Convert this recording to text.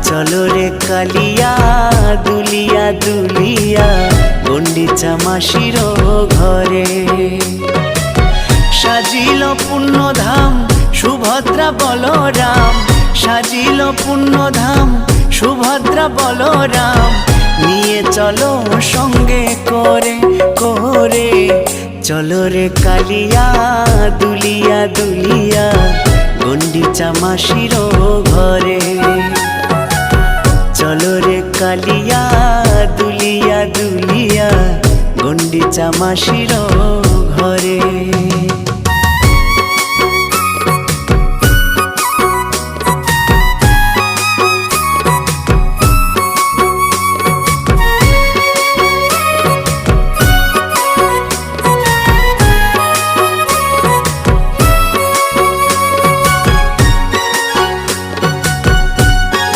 চলো রে কালিয়া দুলিয়া দুলিয়া গন্ডিচা মাসির ঘরে। সাজিল পুণ্যধাম সুভদ্রা বলরাম, সাজিল পুণ্যধাম সুভদ্রা বলরাম, নিয়ে চলো সঙ্গে করে করে। চলো রে কালিয়া দুলিয়া দুলিয়া গন্ডিচা মাসির ঘরে। চলো রে কালিয়া দুলিয়া দুলিয়া গন্ডিচা মাসির